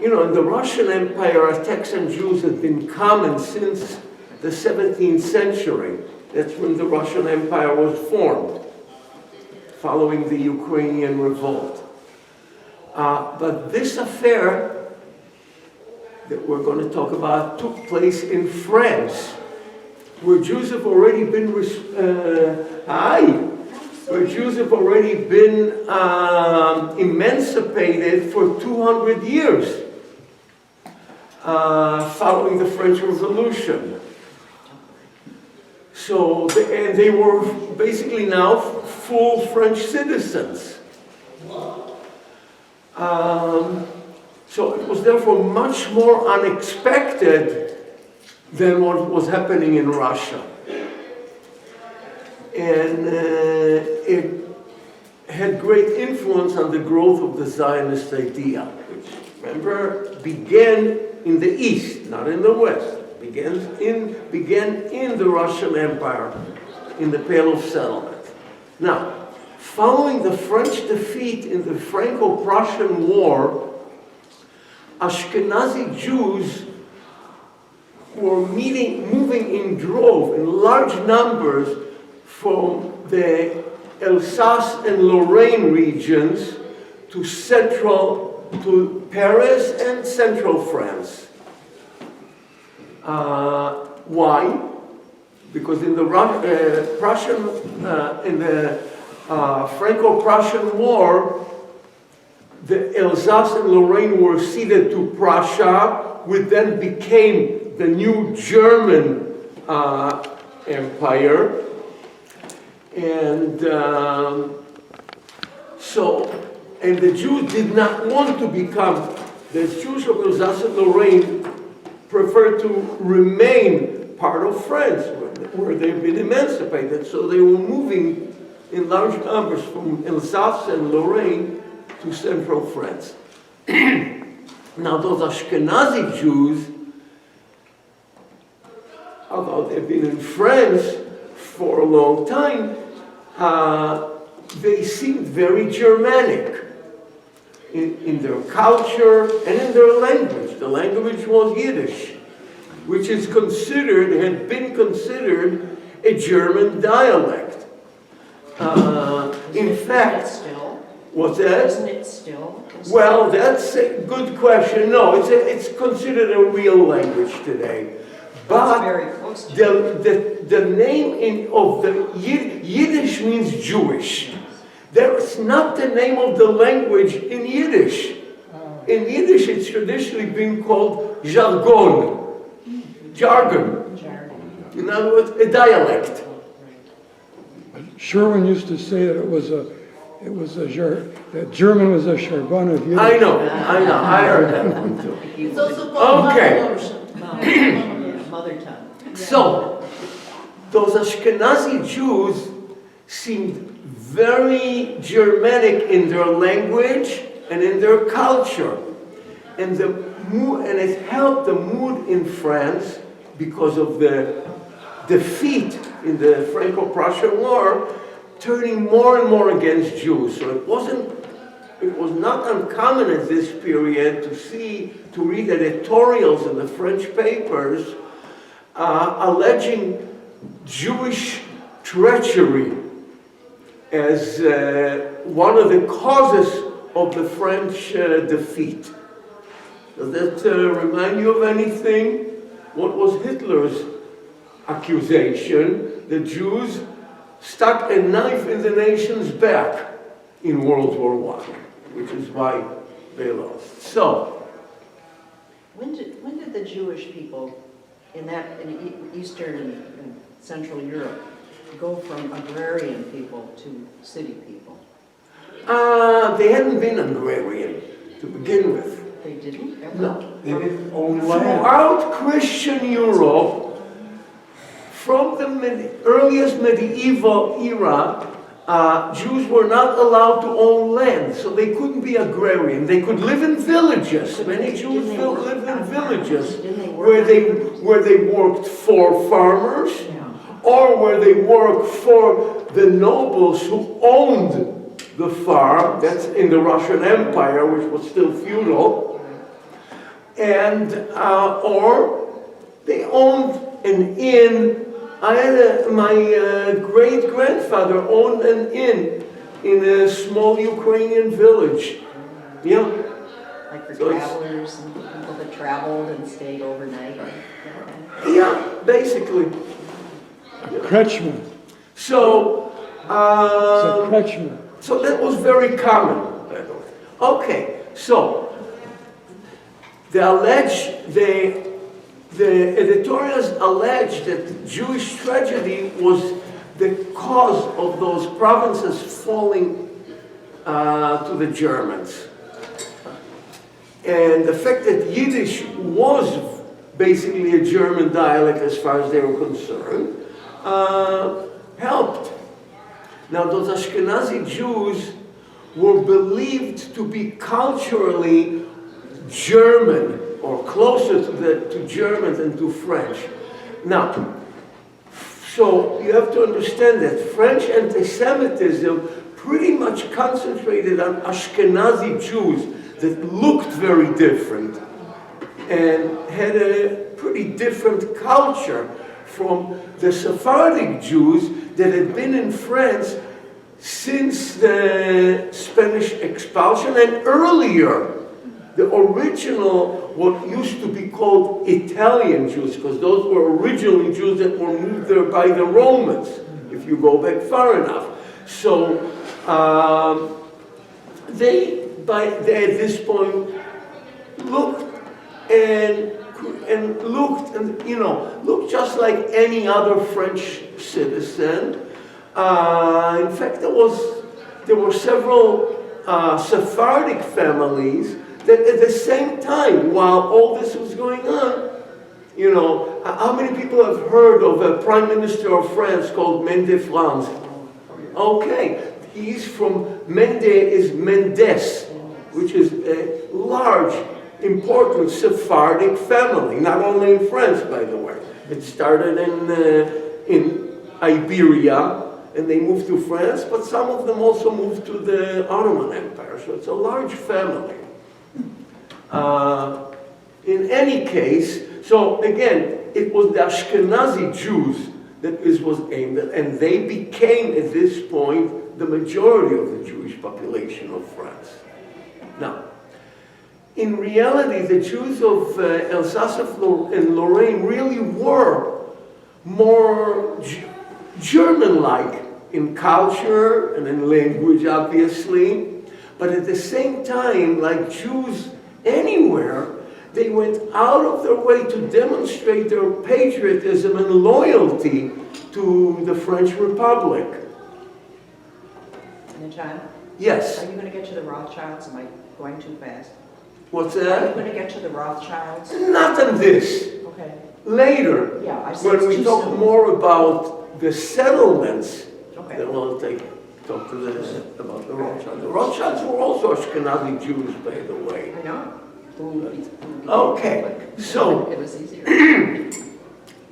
you know, in the Russian Empire, attacks on Jews had been common since the 17th century. That's when the Russian Empire was formed, following the Ukrainian revolt. But this affair that we're going to talk about took place in France, where Jews have already been emancipated for 200 years, following the French Revolution. So, and they were basically now full French citizens. So it was therefore much more unexpected than what was happening in Russia. And it had great influence on the growth of the Zionist idea, which, remember, began in the East, not in the West. Began in the Russian Empire, in the Pale of Settlement. Now, following the French defeat in the Franco-Prussian War, Ashkenazi Jews were moving in large numbers from the Alsace and Lorraine regions to Paris and central France. Why? Because in the Franco-Prussian War, the Alsace and Lorraine were ceded to Prussia, which then became the new German empire. And and the Jews did not want to become, the Jews of Alsace and Lorraine preferred to remain part of France, where they've been emancipated. So they were moving in large numbers from Alsace and Lorraine to central France. Now those Ashkenazi Jews, although they've been in France for a long time, they seemed very Germanic in their culture and in their language. The language was Yiddish, which had been considered a German dialect. In fact, what's that? Isn't it still? Well, that's a good question. No, it's considered a real language today. But the name of the Yiddish means Jewish. That's not the name of the language in Yiddish. In Yiddish, it's traditionally been called jargon. In other words, a dialect. Sherwin used to say that that German was a jargon of Yiddish. I know, I heard that one too. It's also called mother tongue. So, those Ashkenazi Jews seemed very Germanic in their language and in their culture. And it helped the mood in France because of the defeat in the Franco-Prussian War, turning more and more against Jews. So it was not uncommon at this period to read editorials in the French papers alleging Jewish treachery as one of the causes of the French defeat. Does that remind you of anything? What was Hitler's accusation? The Jews stuck a knife in the nation's back in World War I, which is why they lost. So, when did the Jewish people in Eastern and Central Europe go from agrarian people to city people? They hadn't been agrarian to begin with. They didn't? No. They didn't own land. Throughout Christian Europe, from the earliest medieval era, Jews were not allowed to own land, so they couldn't be agrarian. They could live in villages. Many Jews lived in villages where they worked for farmers, or where they worked for the nobles who owned the farm. That's in the Russian Empire, which was still feudal. and or they owned an inn. My great-grandfather owned an inn in a small Ukrainian village. Yeah. Like for So it's- travelers and people that traveled and stayed overnight? Yeah, basically. A Kretschmer. So, It's a Kretschmer. so that was very common, by the way. Okay, so the editorials allege that Jewish tragedy was the cause of those provinces falling to the Germans. And the fact that Yiddish was basically a German dialect as far as they were concerned, helped. Now those Ashkenazi Jews were believed to be culturally German or closer to German than to French. Now, so you have to understand that French anti-Semitism pretty much concentrated on Ashkenazi Jews that looked very different and had a pretty different culture from the Sephardic Jews that had been in France since the Spanish expulsion and earlier. The original, what used to be called Italian Jews, because those were originally Jews that were moved there by the Romans, if you go back far enough. So they at this point looked looked just like any other French citizen. In fact, there were several Sephardic families that at the same time, while all this was going on, how many people have heard of a prime minister of France called Mende France? Okay, he's from Mende is Mendes, which is a large, important Sephardic family, not only in France, by the way. It started in Iberia, and they moved to France, but some of them also moved to the Ottoman Empire, so it's a large family. In any case, so again, it was the Ashkenazi Jews that this was aimed at, and they became, at this point, the majority of the Jewish population of France. Now, in reality, the Jews of Alsace and Lorraine really were more German-like in culture and in language, obviously, but at the same time, like Jews anywhere, they went out of their way to demonstrate their patriotism and loyalty to the French Republic. Natan, Yes. are you going to get to the Rothschilds? Am I going too fast? What's Are you that? going to get to the Rothschilds? Not on this. Okay. Later, Yeah, I said when it's we too talk soon. more about the settlements, Okay. then we'll talk to this about the Rothschilds. The Rothschilds were also Ashkenazi Jews, by the way. I know. Okay, so, It was easier.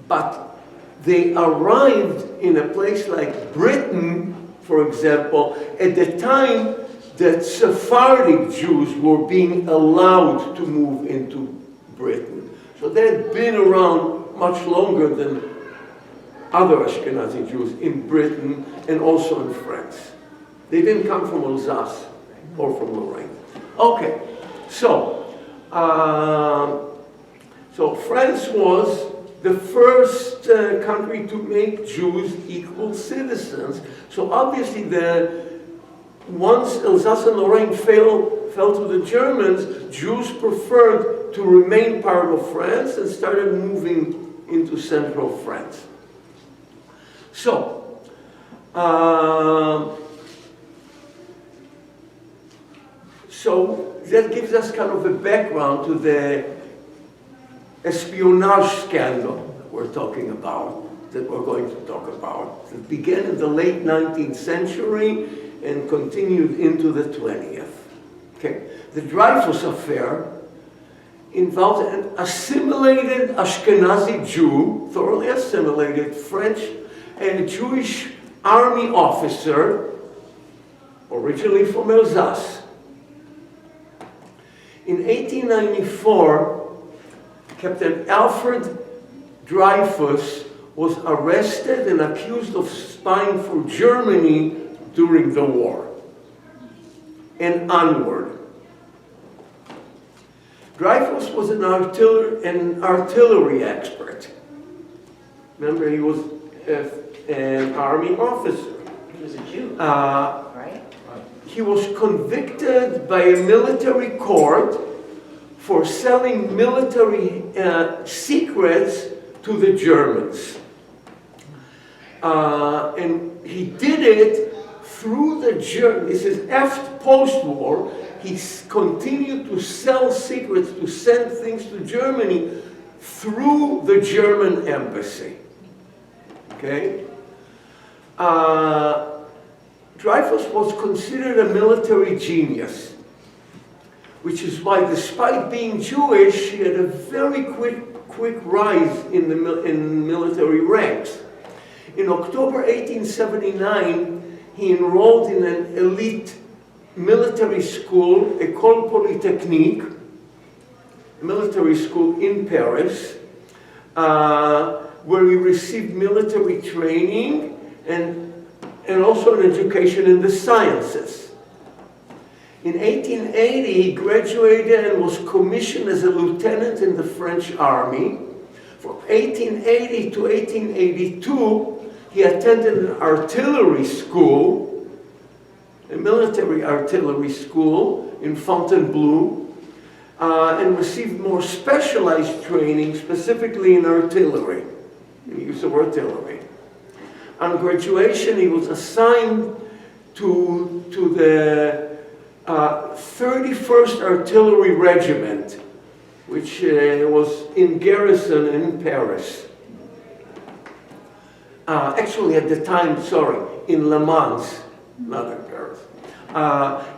but they arrived in a place like Britain, for example, at the time that Sephardic Jews were being allowed to move into Britain. So they had been around much longer than other Ashkenazi Jews in Britain and also in France. They didn't come from Alsace or from Lorraine. Okay, so France was the first country to make Jews equal citizens. So obviously, once Alsace and Lorraine fell to the Germans, Jews preferred to remain part of France and started moving into central France. So, that gives us kind of a background to the espionage scandal that we're talking about, that we're going to talk about. It began in the late 19th century and continued into the 20th. Okay. The Dreyfus affair involved an assimilated Ashkenazi Jew, thoroughly assimilated French and Jewish army officer, originally from Alsace. In 1894, Captain Alfred Dreyfus was arrested and accused of spying for Germany during the war and onward. Dreyfus was an artillery expert. Remember, he was an army officer. He was a Jew, right? He was convicted by a military court for selling military secrets to the Germans. And he did it through the German, this is after post-war, he continued to sell secrets, to send things to Germany through the German embassy. Okay? Dreyfus was considered a military genius, which is why, despite being Jewish, he had a very quick rise in military ranks. In October 1879, he enrolled in an elite military school, École Polytechnique, military school in Paris, where he received military training and also an education in the sciences. In 1880, he graduated and was commissioned as a lieutenant in the French army. From 1880 to 1882, he attended an artillery school, a military artillery school in Fontainebleau, and received more specialized training, specifically in artillery, in use of artillery. On graduation, he was assigned to the 31st Artillery Regiment, which was in garrison in Paris. Actually, at the time, in Le Mans, not in Paris.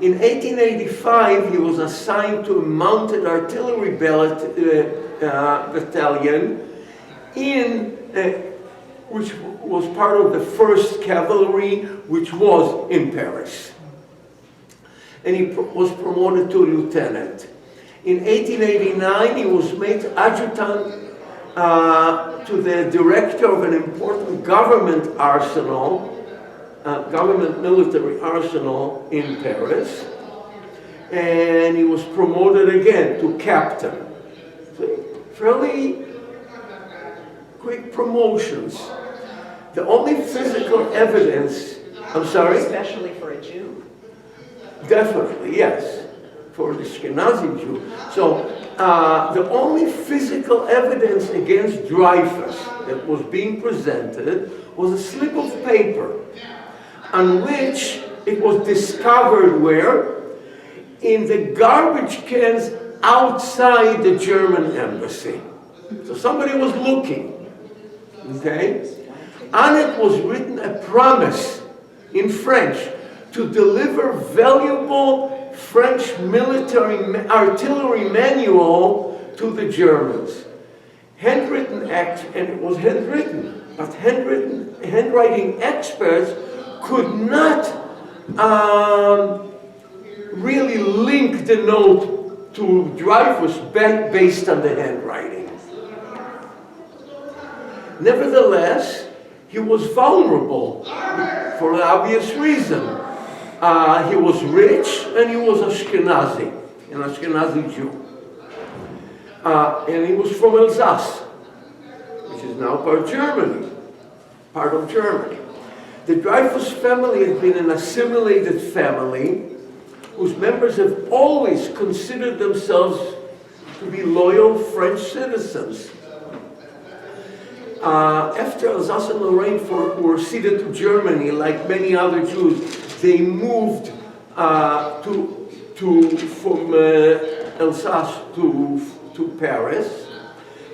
In 1885, he was assigned to a mounted artillery battalion which was part of the 1st Cavalry, which was in Paris. And he was promoted to lieutenant. In 1889, he was made adjutant to the director of an important government arsenal, government military arsenal in Paris. And he was promoted again to captain. So fairly quick promotions. The only physical evidence, I'm sorry? Especially for a Jew. Definitely, yes, for the Ashkenazi Jew. So the only physical evidence against Dreyfus that was being presented was a slip of paper on which it was discovered where? In the garbage cans outside the German embassy. So somebody was looking, okay? On it was written a promise in French to deliver valuable French military artillery manual to the Germans. Handwritten act, and it was handwritten, but handwriting experts could not really link the note to Dreyfus based on the handwriting. Nevertheless, he was vulnerable for an obvious reason. He was rich and he was Ashkenazi, an Ashkenazi Jew. And he was from Alsace, which is now part of Germany. The Dreyfus family had been an assimilated family whose members have always considered themselves to be loyal French citizens. After Alsace and Lorraine were ceded to Germany, like many other Jews, they moved from Alsace to Paris.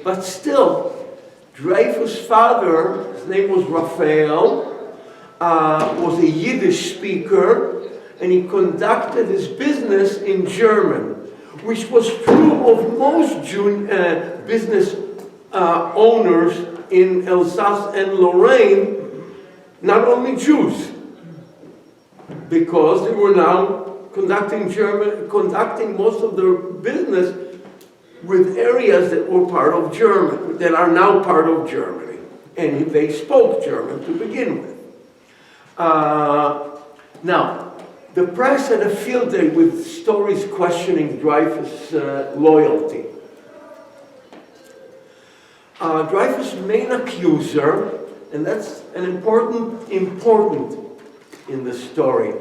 But still, Dreyfus' father, his name was Raphael, was a Yiddish speaker, and he conducted his business in German, which was true of most business owners in Alsace and Lorraine, not only Jews, because they were now conducting most of their business with areas that were part of Germany, that are now part of Germany. And they spoke German to begin with. Now, the press had a field day with stories questioning Dreyfus' loyalty. Dreyfus' main accuser, and that's an important in the story,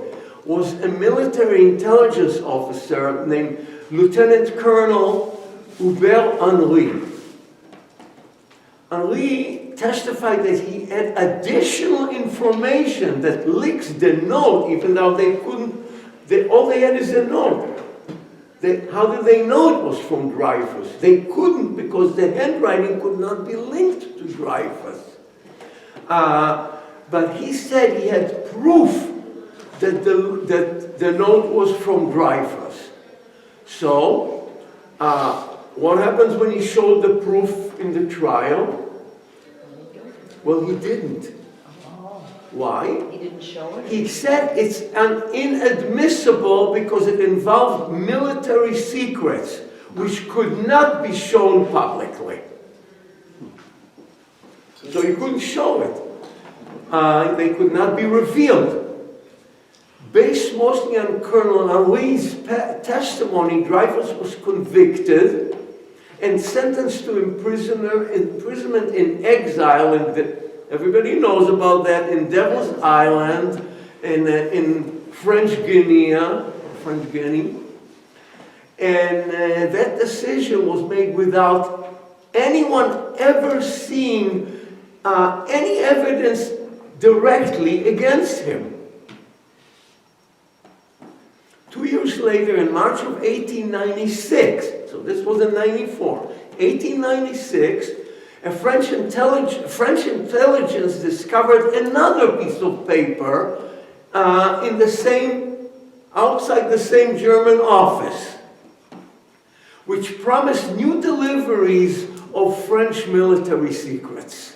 was a military intelligence officer named Lieutenant Colonel Hubert Henry. Henry testified that he had additional information that leaks the note, even though they couldn't, all they had is a note. How did they know it was from Dreyfus? They couldn't, because the handwriting could not be linked to Dreyfus. But he said he had proof that the note was from Dreyfus. So, what happens when he showed the proof in the trial? Well, he didn't. Why? He didn't show it? He said it's inadmissible because it involved military secrets, which could not be shown publicly. So he couldn't show it. They could not be revealed. Based mostly on Colonel Henry's testimony, Dreyfus was convicted and sentenced to imprisonment in exile. Everybody knows about that in Devil's Island, in French Guinea. And that decision was made without anyone ever seeing any evidence directly against him. 2 years later, in March of 1896, so this was in 94, 1896, French intelligence discovered another piece of paper outside the same German office, which promised new deliveries of French military secrets.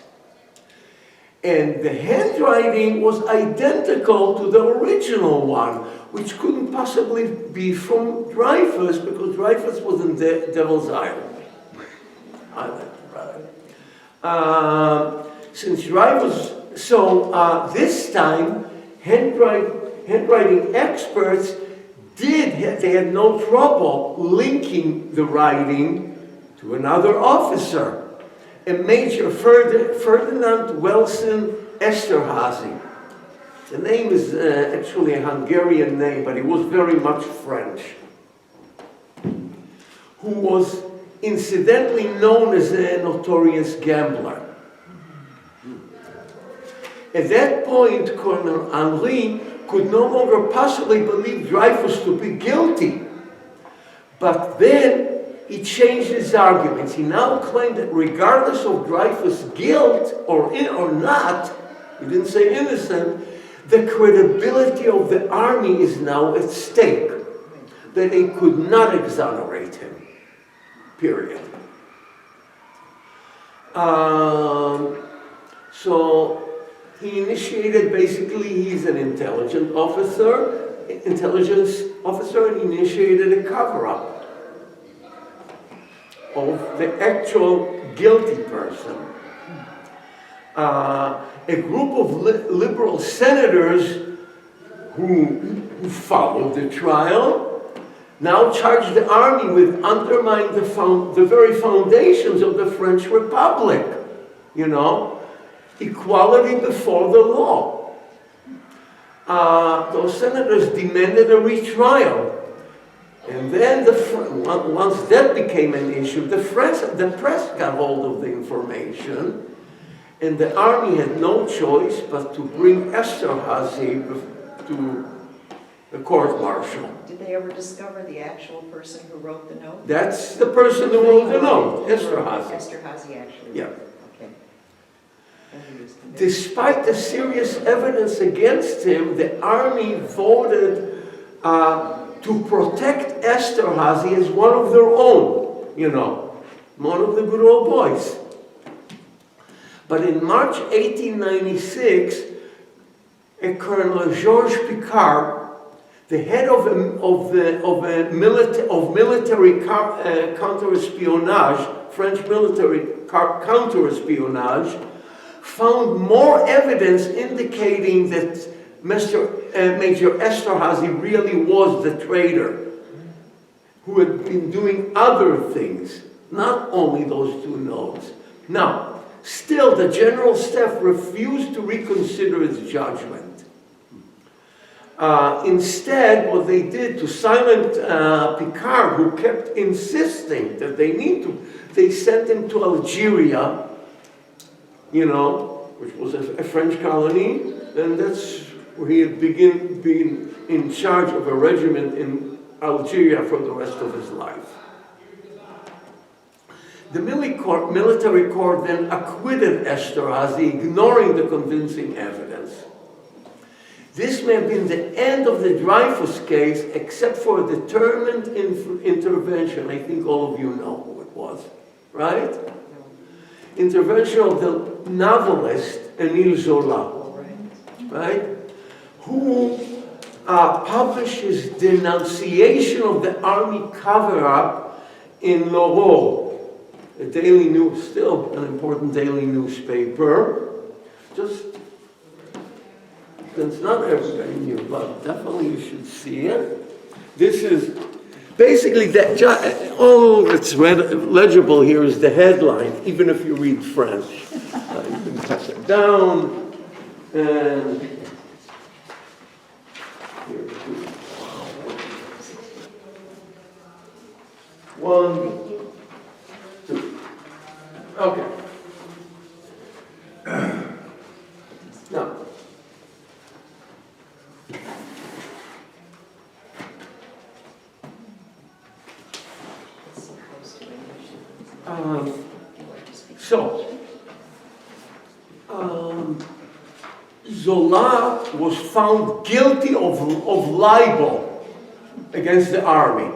And the handwriting was identical to the original one, which couldn't possibly be from Dreyfus, because Dreyfus was in Devil's Island. Since Dreyfus, this time, handwriting experts they had no trouble linking the writing to another officer, a Major Ferdinand Wilson Esterhazy. The name is actually a Hungarian name, but he was very much French, who was incidentally known as a notorious gambler. At that point, Colonel Henry could no longer possibly believe Dreyfus to be guilty. But then he changed his arguments. He now claimed that regardless of Dreyfus' guilt or not, he didn't say innocent, the credibility of the army is now at stake, that they could not exonerate him. Period. So he initiated, basically, he's an intelligence officer, and he initiated a cover-up of the actual guilty person. A group of liberal senators who followed the trial now charged the army with undermining the very foundations of the French Republic. Equality before the law. Those senators demanded a retrial. And then, once that became an issue, the press got hold of the information, and the army had no choice but to bring Esterhazy to the court-martial. Did they ever discover the actual person who wrote the note? That's the person who wrote the note, Esterhazy. Esterhazy actually. Yeah. Okay. Despite the serious evidence against him, the army voted to protect Esterhazy as one of their own, one of the good old boys. But in March 1896, a Colonel Georges Picard the head of military counter-espionage, French military counter-espionage, found more evidence indicating that Major Esterhazy really was the traitor, who had been doing other things, not only those two notes. Now, still, the General Staff refused to reconsider its judgment. Instead, what they did to silent Picard, who kept insisting that they sent him to Algeria, you know, which was a French colony, and that's where he had been in charge of a regiment in Algeria for the rest of his life. The military court then acquitted Esterhazy, ignoring the convincing evidence. This may have been the end of the Dreyfus case, except for a determined intervention. I think all of you know who it was, right? Intervention of the novelist Émile Zola, right? Who published his denunciation of the army cover-up in L'Aurore, a daily news, still an important daily newspaper. It's not everybody knew, but definitely you should see it. This is basically all that's legible here is the headline, even if you read French. You can cut it down, and here it is. 1, 2. Okay. Now. Zola was found guilty of libel against the army.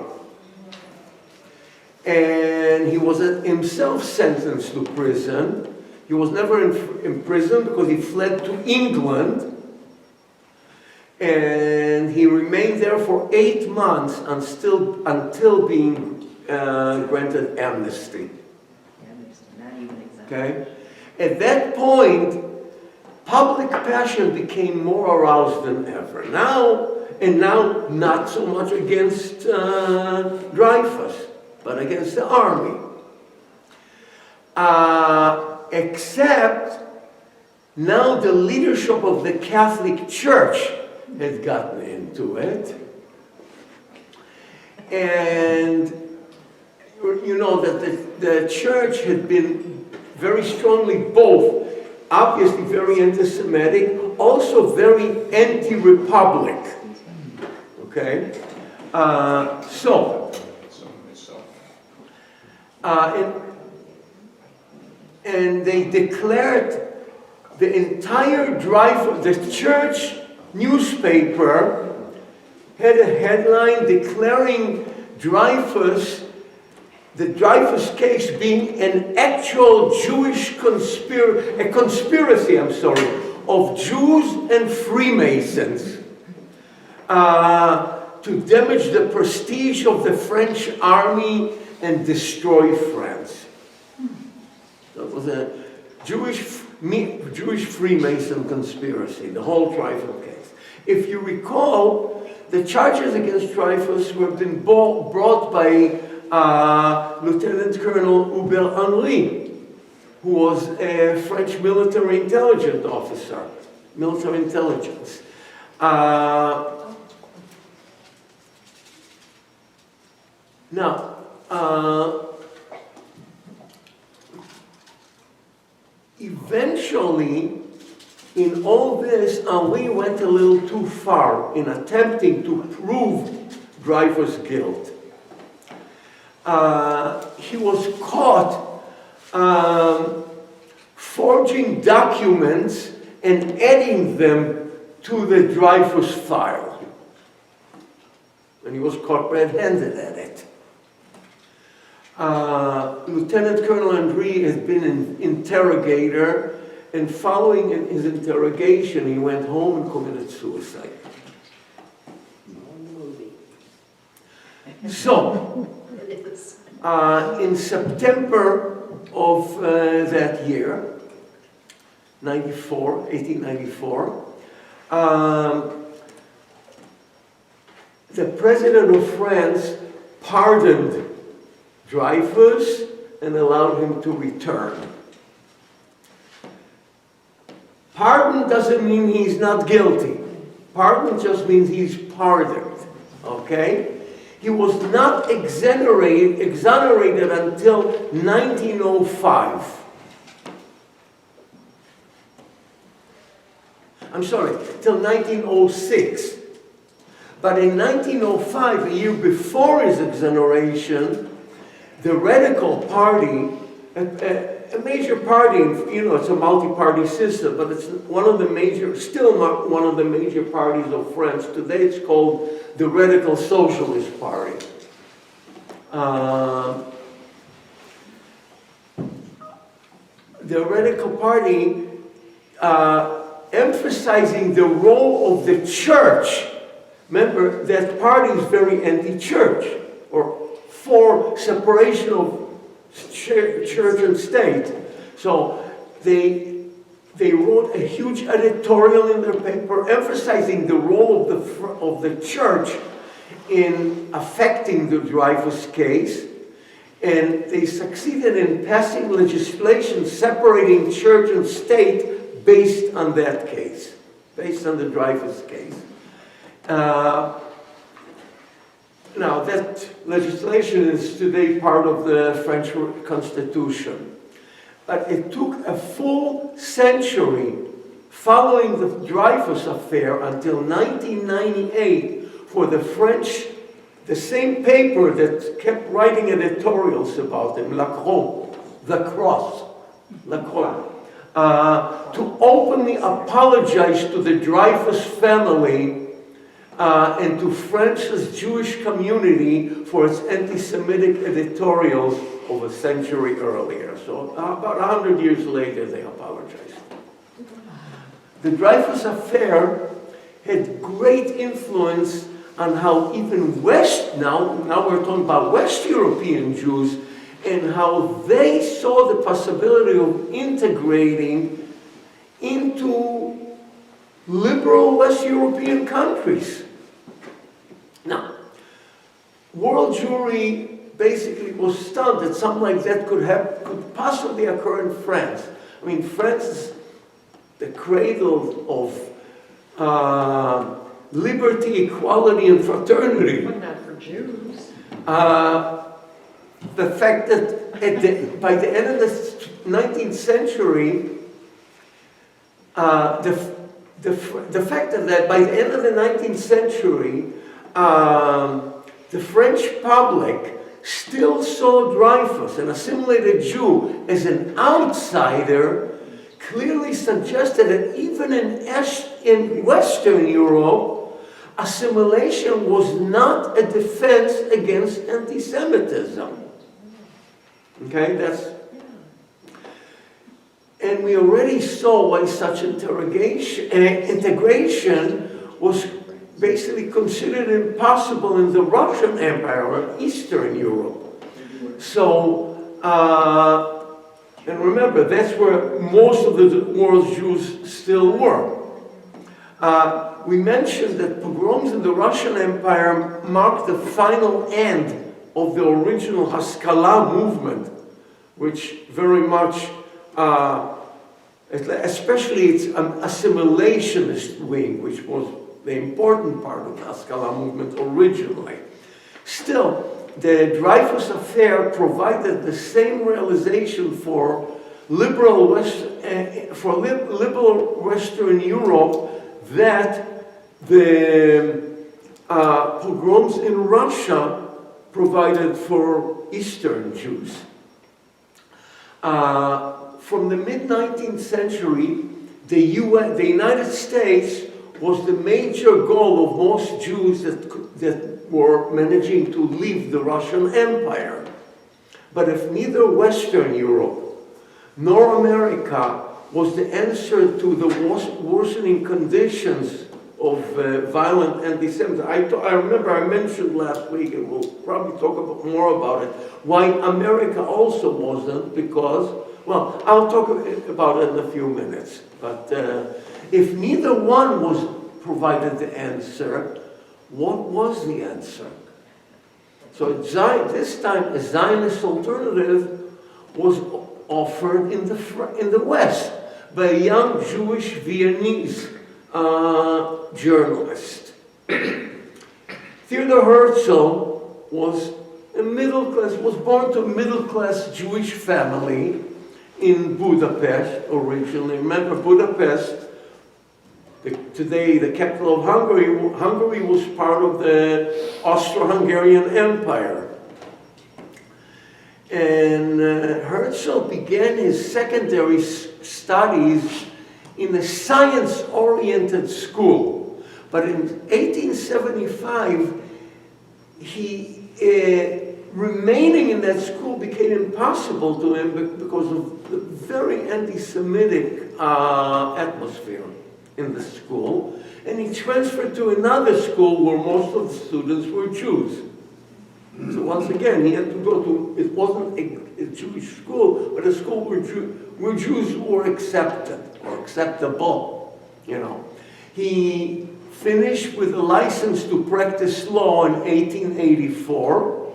And he was himself sentenced to prison. He was never imprisoned because he fled to England. And he remained there for 8 months until being granted amnesty. Okay? At that point, public passion became more aroused than ever. Now, not so much against Dreyfus, but against the army. Except now the leadership of the Catholic Church had gotten into it. And you know that the church had been very strongly both, obviously very anti-Semitic, also very anti-republic. Okay? And they declared the entire Dreyfus, the church newspaper had a headline declaring the Dreyfus case being an actual Jewish conspiracy of Jews and Freemasons to damage the prestige of the French army and destroy France. That was a Jewish Freemason conspiracy, the whole Dreyfus case. If you recall, the charges against Dreyfus were been brought by Lieutenant Colonel Hubert Henry, who was a French military intelligence officer, military intelligence. Eventually, in all this, Henri went a little too far in attempting to prove Dreyfus' guilt. He was caught forging documents and adding them to the Dreyfus file. And he was caught red-handed at it. Lieutenant Colonel Henry has been an interrogator, and following his interrogation, he went home and committed suicide. So, It is. in September of that year, 1894, the president of France pardoned Dreyfus and allowed him to return. Pardon doesn't mean he's not guilty. Pardon just means he's pardoned, okay? He was not exonerated until 1905. I'm sorry, till 1906. But in 1905, a year before his exoneration, the Radical Party, a major party, you know, it's a multi-party system, but it's one of the major, still one of the major parties of France. Today it's called the Radical Socialist Party. The Radical Party emphasizing the role of the church. Remember, that party is very anti-church, or for separation of church and state. So they wrote a huge editorial in their paper emphasizing the role of the church in affecting the Dreyfus case, and they succeeded in passing legislation separating church and state based on that case, based on the Dreyfus case. Now, that legislation is today part of the French Constitution. But it took a full century following the Dreyfus affair until 1998 for the French, the same paper that kept writing editorials about him, La Croix, to openly apologize to the Dreyfus family and to France's Jewish community for its anti-Semitic editorials of a century earlier. So about 100 years later, they apologized. The Dreyfus affair had great influence on how even now we're talking about West European Jews, and how they saw the possibility of integrating into liberal West European countries. Now, world Jewry basically was stunned that something like that could possibly occur in France. I mean, France is the cradle of liberty, equality, and fraternity. But not for Jews. The fact that by the end of the 19th century, the fact that by the end of the 19th century, the French public still saw Dreyfus, an assimilated Jew, as an outsider, clearly suggested that even in Western Europe, assimilation was not a defense against anti-Semitism. Okay, and we already saw why such integration was basically considered impossible in the Russian Empire or Eastern Europe. So, and remember, that's where most of the world's Jews still were. We mentioned that pogroms in the Russian Empire marked the final end of the original Haskalah movement, which very much, especially its assimilationist wing, which was the important part of the Haskalah movement originally. Still, the Dreyfus affair provided the same realization for liberal Western Europe that the pogroms in Russia provided for Eastern Jews. From the mid-19th century, the United States was the major goal of most Jews that were managing to leave the Russian Empire. But if neither Western Europe nor America was the answer to the worsening conditions violent anti-Semitism. I remember I mentioned last week, and we'll probably talk more about it, why America also wasn't, because, well, I'll talk about it in a few minutes. But if neither one was provided the answer, what was the answer? So this time a Zionist alternative was offered in the West by a young Jewish Viennese journalist. Theodor Herzl was born to a middle-class Jewish family in Budapest originally. Remember, Budapest, today the capital of Hungary. Hungary was part of the Austro-Hungarian Empire. And Herzl began his secondary studies in a science-oriented school. But in 1875, remaining in that school became impossible to him because of the very anti-Semitic atmosphere in the school. And he transferred to another school where most of the students were Jews. So once again, he had to go to, it wasn't a Jewish school, but a school where Jews were accepted or acceptable, you know. He finished with a license to practice law in 1884.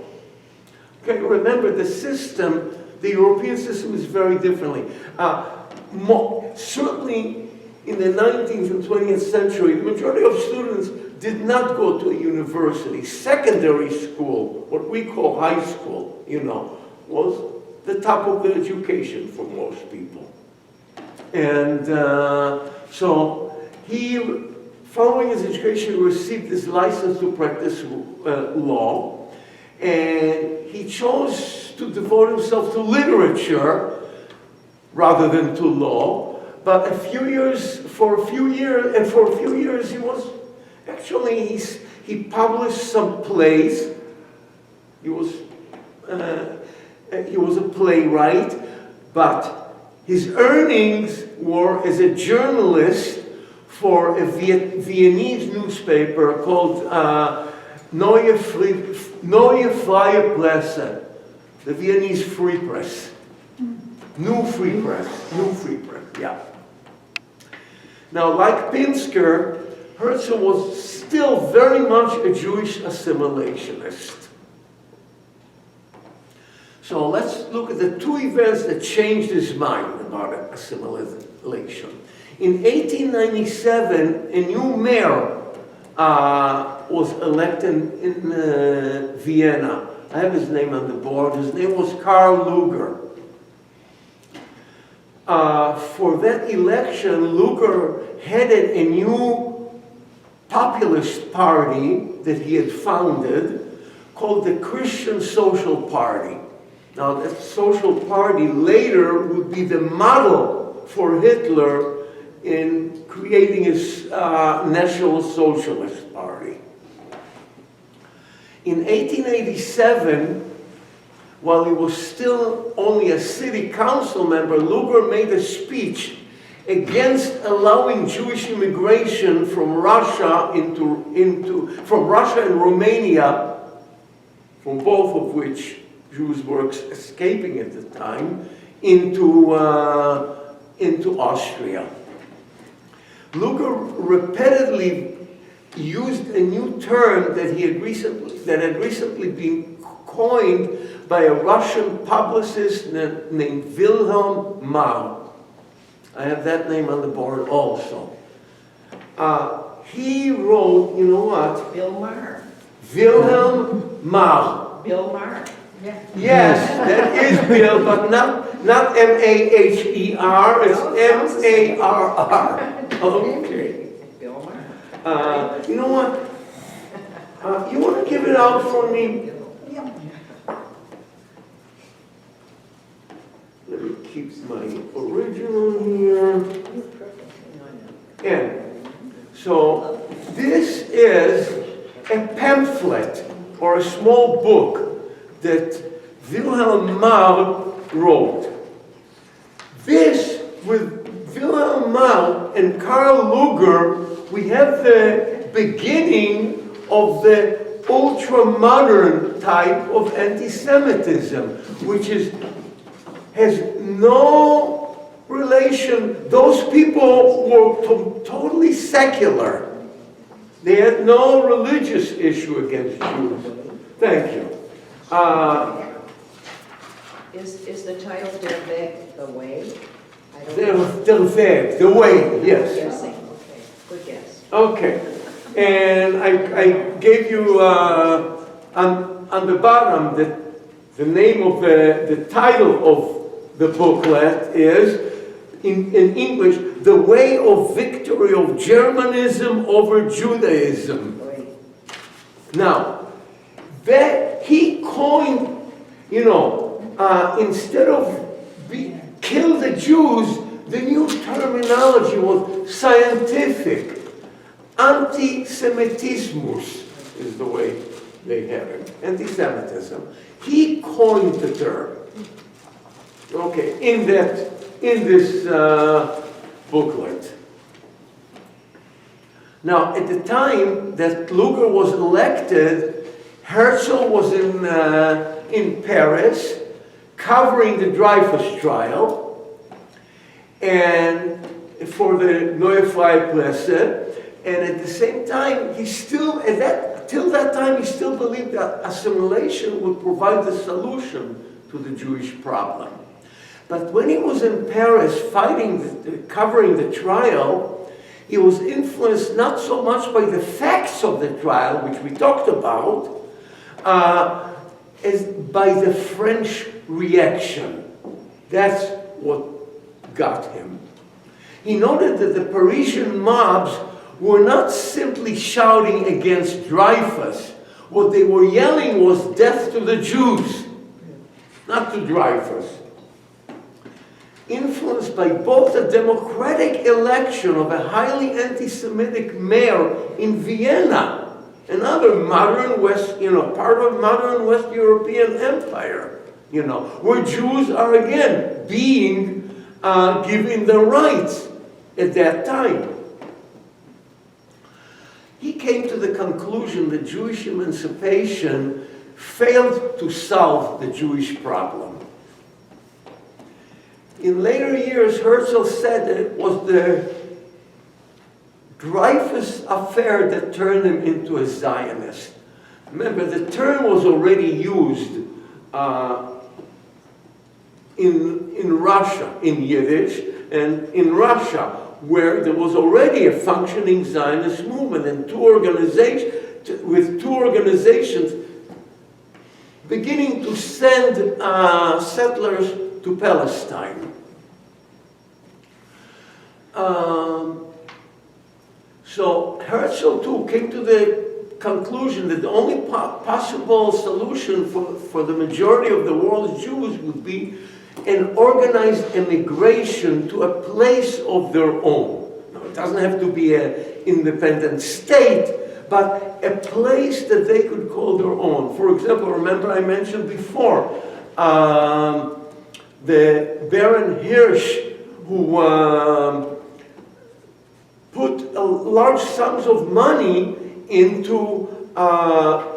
Okay, remember the system, the European system is very differently. Certainly in the 19th and 20th century, the majority of students did not go to a university. Secondary school, what we call high school, you know, was the top of the education for most people. And so he, following his education, received his license to practice law, and he chose to devote himself to literature rather than to law. But for a few years, he was actually he published some plays. He was a playwright, but his earnings were as a journalist for a Viennese newspaper called Neue Freie Presse, the Viennese Free Press. New Free Press, yeah. Now, like Pinsker, Herzl was still very much a Jewish assimilationist. So let's look at the two events that changed his mind about assimilation. In 1897, a new mayor was elected in Vienna. I have his name on the board. His name was Karl Lueger. For that election, Lueger headed a new populist party that he had founded called the Christian Social Party. Now, that social party later would be the model for Hitler in creating his National Socialist Party. In 1887, while he was still only a city council member, Lueger made a speech against allowing Jewish immigration from Russia from Russia and Romania, from both of which Jews were escaping at the time, into Austria. Lueger repeatedly used a new term that had recently been coined by a Russian publicist named Wilhelm Marr. I have that name on the board also. He wrote, you know what? Bill Maher. Wilhelm Marr. Bill Maher. Yeah. Yes, that is Bill, but not M-A-H-E-R, it's M-A-R-R. Okay. Bill Maher. You know what? You want to give it out for me? Let me keep my original here. And so this is a pamphlet or a small book that Wilhelm Marr wrote. This, with Wilhelm Marx and Karl Lueger, we have the beginning of the ultra-modern type of anti-Semitism, which has no relation. Those people were totally secular. They had no religious issue against Jews. Thank you. Is the title Der Weg the way? I don't Der know. Weg, the way, yes. Guessing, okay, good guess. Okay. And I gave you on the bottom the name of the title of the booklet is, in English, The Way of Victory of Germanism over Judaism. Right. Now, that he coined, instead of kill the Jews, the new terminology was scientific. Anti-Semitismus is the way they have it. Anti-Semitism. He coined the term. Okay, in this booklet. Now, at the time that Lueger was elected, Herzl was in Paris, covering the Dreyfus trial, and for the Neue Freie Presse. And at the same time, till that time, he still believed that assimilation would provide the solution to the Jewish problem. But when he was in Paris covering the trial, he was influenced not so much by the facts of the trial, which we talked about, as by the French reaction. That's what got him. He noted that the Parisian mobs were not simply shouting against Dreyfus. What they were yelling was death to the Jews, not to Dreyfus. Influenced by both the democratic election of a highly anti-Semitic mayor in Vienna, another modern West, part of modern West European empire, where Jews are again being given the rights at that time. He came to the conclusion that Jewish emancipation failed to solve the Jewish problem. In later years, Herzl said that it was the Dreyfus affair that turned him into a Zionist. Remember, the term was already used in Russia, in Yiddish, and in Russia, where there was already a functioning Zionist movement and two organizations beginning to send settlers to Palestine. So Herzl too came to the conclusion that the only possible solution for the majority of the world's Jews would be an organized immigration to a place of their own. Now, it doesn't have to be an independent state, but a place that they could call their own. For example, remember I mentioned before, the Baron Hirsch, who put large sums of money into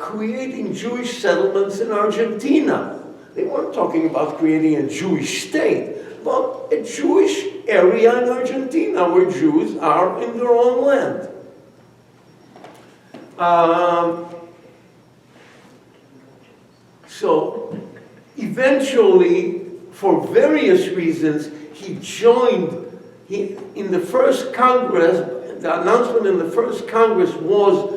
creating Jewish settlements in Argentina. They weren't talking about creating a Jewish state, but a Jewish area in Argentina where Jews are in their own land. So eventually, for various reasons, he joined, in the first Congress, the announcement in the first Congress was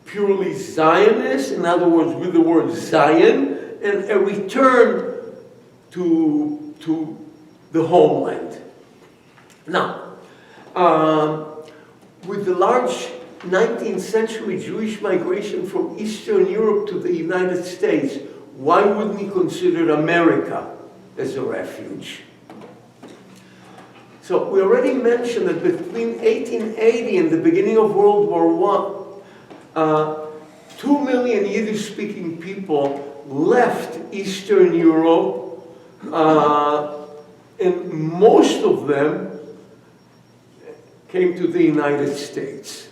purely Zionist, in other words, with the word Zion, and a return to the homeland. Now, with the large 19th century Jewish migration from Eastern Europe to the United States, why wouldn't he consider America as a refuge? So we already mentioned that between 1880 and the beginning of World War I, 2 million Yiddish-speaking people left Eastern Europe, and most of them came to the United States.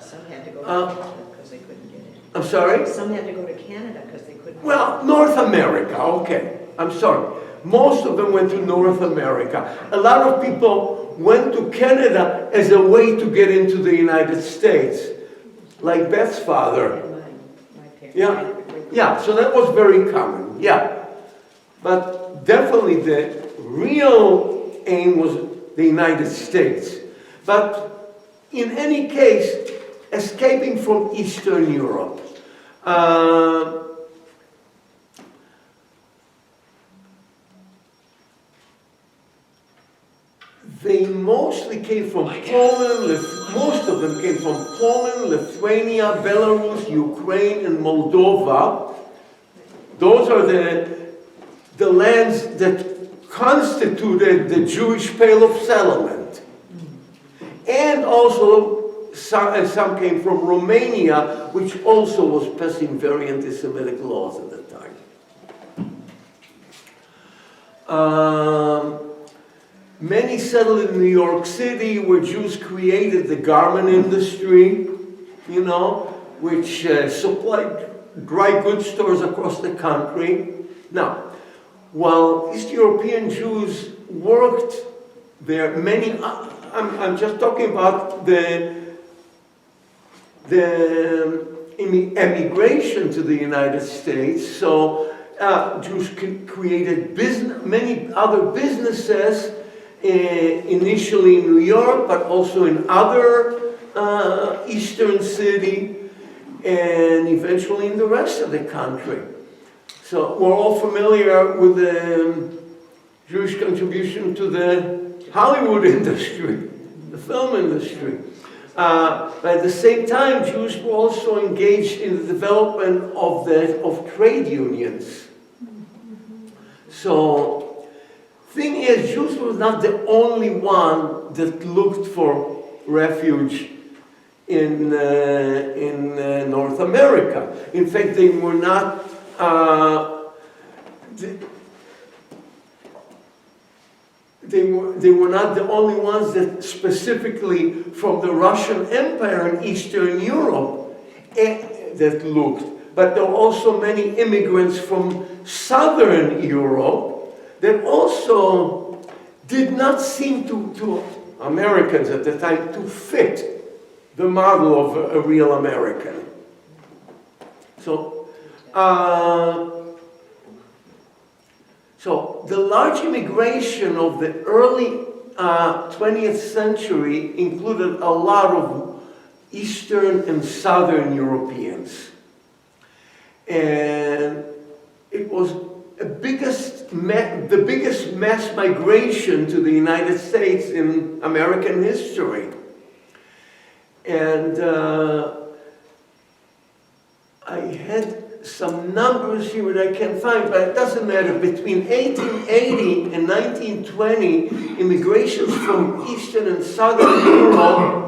Some had to go to Uh, Canada because they couldn't get in. I'm sorry? Some had to go to Canada because they couldn't. Well, North America, okay. I'm sorry. Most of them went to North America. A lot of people went to Canada as a way to get into the United States, like Beth's father. And my parents. Yeah, yeah, so that was very common, yeah. But definitely the real aim was the United States. But in any case, escaping from Eastern Europe. They mostly came from Poland, most of them came from Poland, Lithuania, Belarus, Ukraine, and Moldova. Those are the lands that constituted the Jewish Pale of Settlement. And also, some came from Romania, which also was passing very anti-Semitic laws at the time. Many settled in New York City, where Jews created the garment industry, you know, which supplied dry goods stores across the country. Now, while East European Jews worked there, many, I'm just talking about the emigration to the United States. So Jews created many other businesses, initially in New York, but also in other eastern cities, and eventually in the rest of the country. So we're all familiar with the Jewish contribution to the Hollywood industry, the film industry. But at the same time, Jews were also engaged in the development of trade unions. So, thing is, Jews were not the only one that looked for refuge in North America. In fact, they were not. They were not the only ones that specifically from the Russian Empire in Eastern Europe that looked. But there were also many immigrants from Southern Europe that also did not seem to Americans at the time to fit the model of a real American. So, so the large immigration of the early 20th century included a lot of Eastern and Southern Europeans. And it was the biggest mass migration to the United States in American history. And I had some numbers here that I can't find, but it doesn't matter. Between 1880 and 1920, immigrations from Eastern and Southern Europe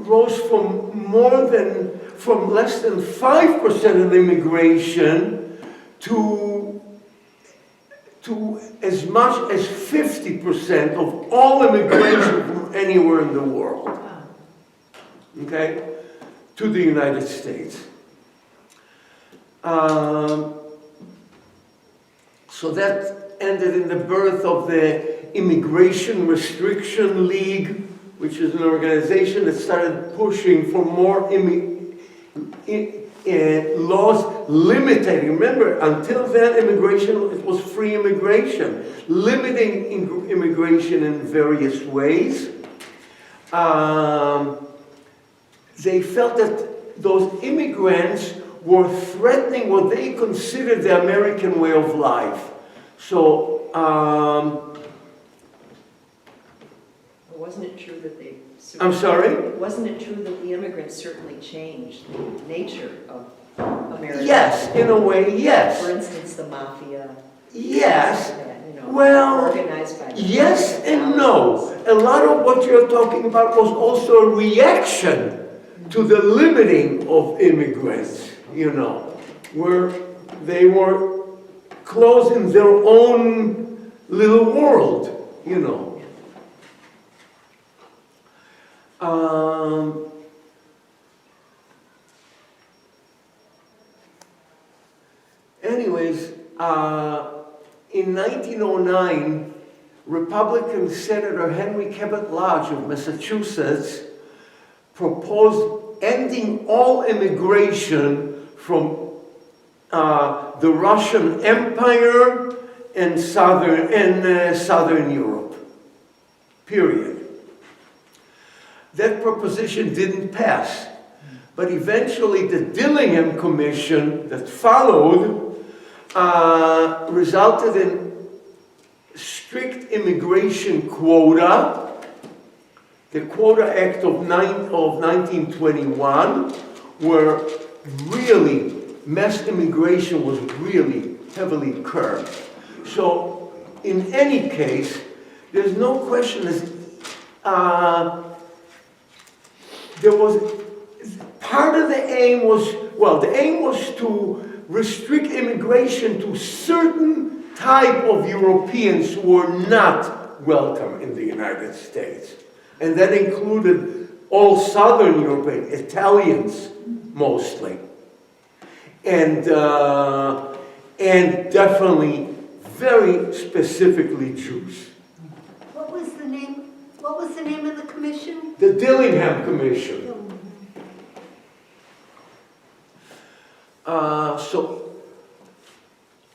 rose from less than 5% of immigration to as much as 50% of all immigration from anywhere in the world, okay, to the United States. So that ended in the birth of the Immigration Restriction League, which is an organization that started pushing for more laws limiting. Remember, until then, immigration, it was free immigration, limiting immigration in various ways. They felt that those immigrants were threatening what they considered the American way of life. So, wasn't it true that they... I'm sorry? Wasn't it true that the immigrants certainly changed the nature of America? Yes, in a way, yes. For instance, the mafia. Yes. You know, Well, organized by yes and no. A lot of what you're talking about was also a reaction to the limiting of immigrants, you know, where they were closed in their own little world, you know. Anyways, in 1909, Republican Senator Henry Cabot Lodge of Massachusetts proposed ending all immigration from the Russian Empire and Southern Europe, period. That proposition didn't pass, but eventually the Dillingham Commission that followed resulted in strict immigration quota, the Quota Act of 1921, where really mass immigration was really heavily curbed. So in any case, there's no question there was part of the aim was, well, the aim was to restrict immigration to certain type of Europeans who were not welcome in the United States. And that included all Southern European, Italians mostly. And definitely, very specifically Jews. What was the name of the commission? The Dillingham Commission. So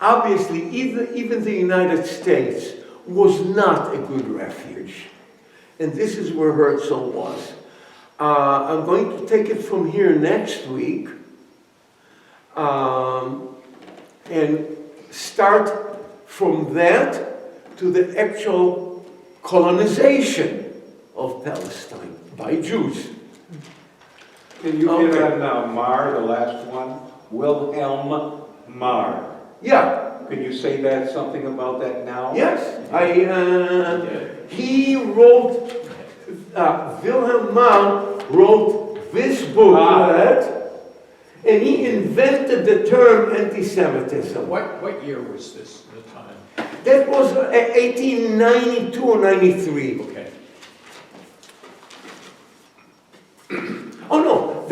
obviously, even the United States was not a good refuge. And this is where Herzl was. I'm going to take it from here next week and start from that to the actual colonization of Palestine by Jews. Can you Okay. get on Marr, the last one? Wilhelm Marr. Yeah, Can you say that, something about that now? yes. He wrote, Wilhelm Marr wrote this booklet, and he invented the term anti-Semitism. What year was this, the time? That was 1892 or 93. Okay. Oh no,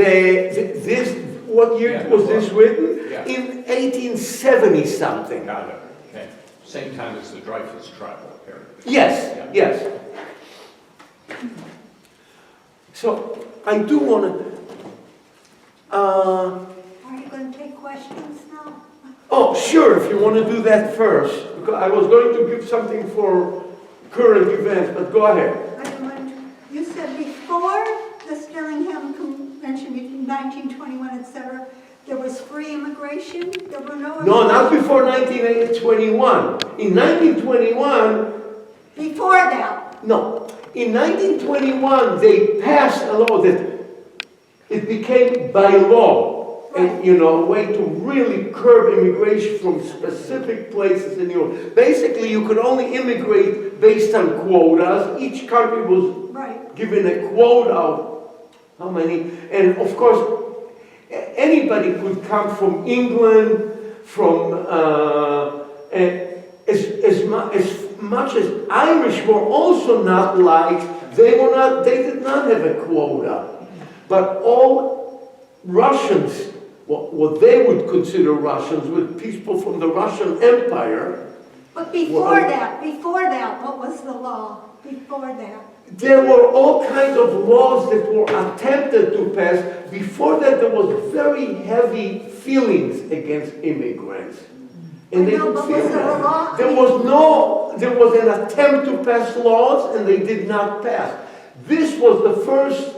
what year Yeah, was this written? yeah. In 1870 something. Got it. Okay. Same time as the Dreyfus trial period. Yes, Yeah. yes. So I do want to. Are you going to take questions now? Oh, sure. If you want to do that first, because I was going to give something for current events, but go ahead. You said before the Dillingham Convention in 1921, etc., there was free immigration? There were no... No, not before 1921. In 1921, Before that? no. In 1921, they passed a law that it became by law, and a way to really curb immigration from specific places in Europe. Basically, you could only immigrate based on quotas. Each country was given a quota of how many, and of course, anybody could come from England, from as much as Irish were also not liked. They did not have a quota. But all Russians, what they would consider Russians, were people from the Russian Empire. But before that, what was the law? Before that? There were all kinds of laws that were attempted to pass. Before that, there was very heavy feelings against immigrants. And they could feel that. There was an attempt to pass laws, and they did not pass. This was the first,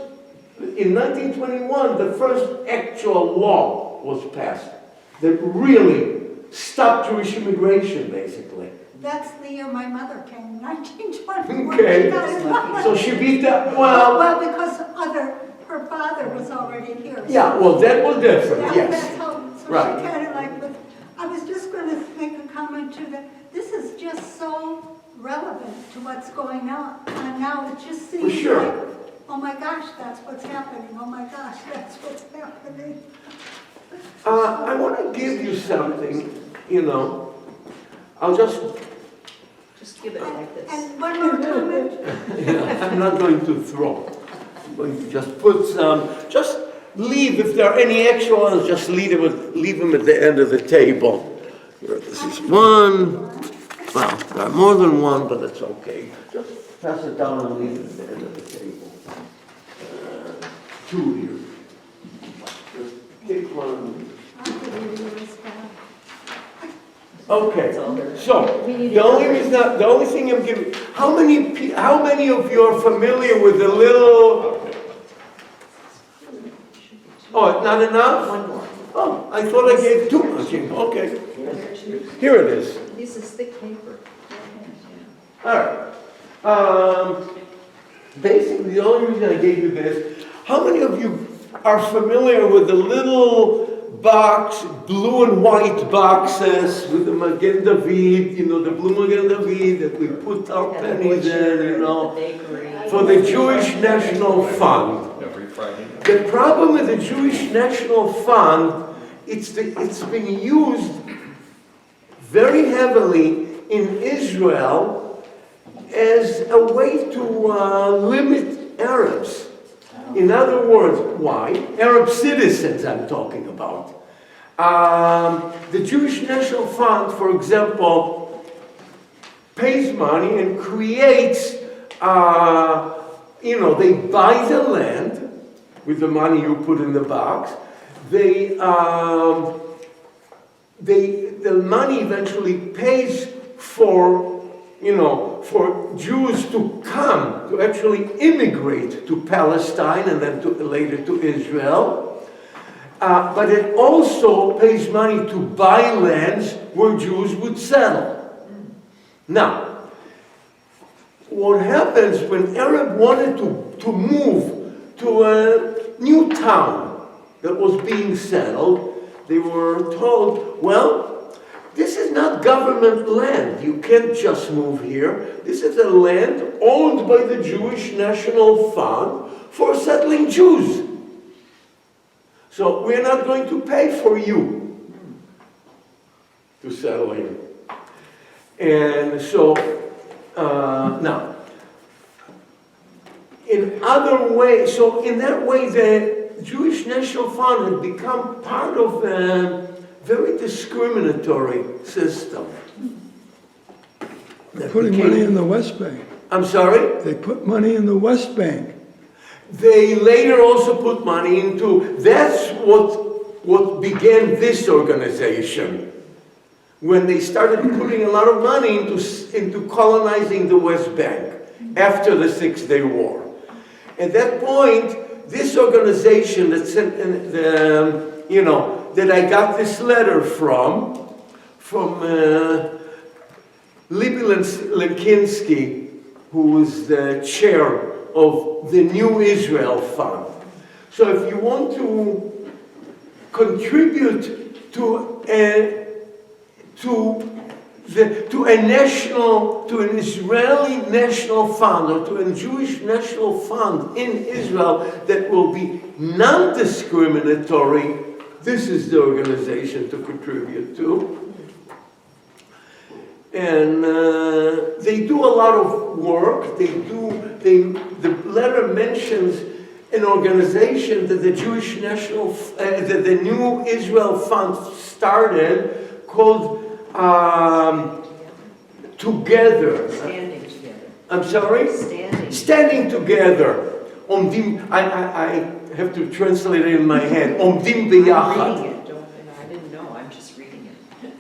in 1921, the first actual law was passed that really stopped Jewish immigration, basically. That's the year my mother came, 1921. Okay, so she beat that, well, because her father was already here. yeah, well, that was different, yes. That's how, so Right. she kind of but I was just going to make a comment too that this is just so relevant to what's going on now. It just seems sure. like, oh my gosh, that's what's happening. Oh my gosh, that's what's happening. I want to give you something, I'll just, Just give it like this. And one more comment. I'm not going to throw. I'm going to just put some, just leave, if there are any extra ones, just leave them at the end of the table. Here, this is one. Well, there are more than one, but that's okay. Just pass it down and leave it at the end of the table. Two here. Just take one. I'll give you yours back. Okay, all there. so, We need the only another. reason, the only thing I'm giving, how many of you are familiar with the little, oh, not enough? One more. Oh, I thought I gave too much, okay. Here it is. This is thick paper. All right. Basically, the only reason I gave you this, how many of you are familiar with the little box, blue and white boxes with the Magen David, you know, the blue Magen David that we put our And the pennies in, butcher, you and know, the bakery. for the Jewish National Fund. Every Friday night. The problem with the Jewish National Fund, it's been used very heavily in Israel as a way to limit Arabs. In other words, why? Arab citizens I'm talking about. The Jewish National Fund, for example, pays money and creates, they buy the land with the money you put in the box. The money eventually pays for Jews to come, to actually immigrate to Palestine and then later to Israel. But it also pays money to buy lands where Jews would settle. Now, what happens when Arab wanted to move to a new town that was being settled, they were told, well, this is not government land. You can't just move here. This is a land owned by the Jewish National Fund for settling Jews. So we're not going to pay for you to settle here. And so, now, in other ways, so in that way, the Jewish National Fund had become part of a very discriminatory system. Putting money in the West Bank. I'm sorry? They put money in the West Bank. They later also put money into, that's what began this organization. When they started putting a lot of money into colonizing the West Bank after the Six-Day War. At that point, this organization that sent, that I got this letter from Libby Lenkinski, who was the chair of the New Israel Fund. So if you want to contribute to an Israeli national fund or to a Jewish national fund in Israel that will be non-discriminatory, this is the organization to contribute to. And they do a lot of work. The letter mentions an organization that the Jewish National, that the New Israel Fund started called Together. Standing together. I'm sorry? Standing Together. I have to translate it in my head. Omdim I'm biyachad. reading it, I didn't know, I'm just reading it.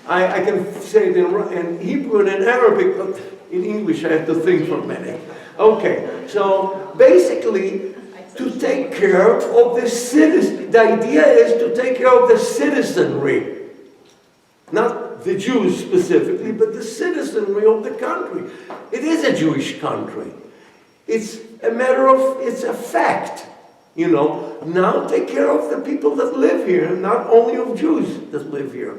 I can say it in Hebrew and in Arabic, but in English I have to think for a minute. Okay, so basically, to take care of the citizens, the idea is to take care of the citizenry. Not the Jews specifically, but the citizenry of the country. It is a Jewish country. It's a matter of, it's a fact. Now take care of the people that live here, not only of Jews that live here.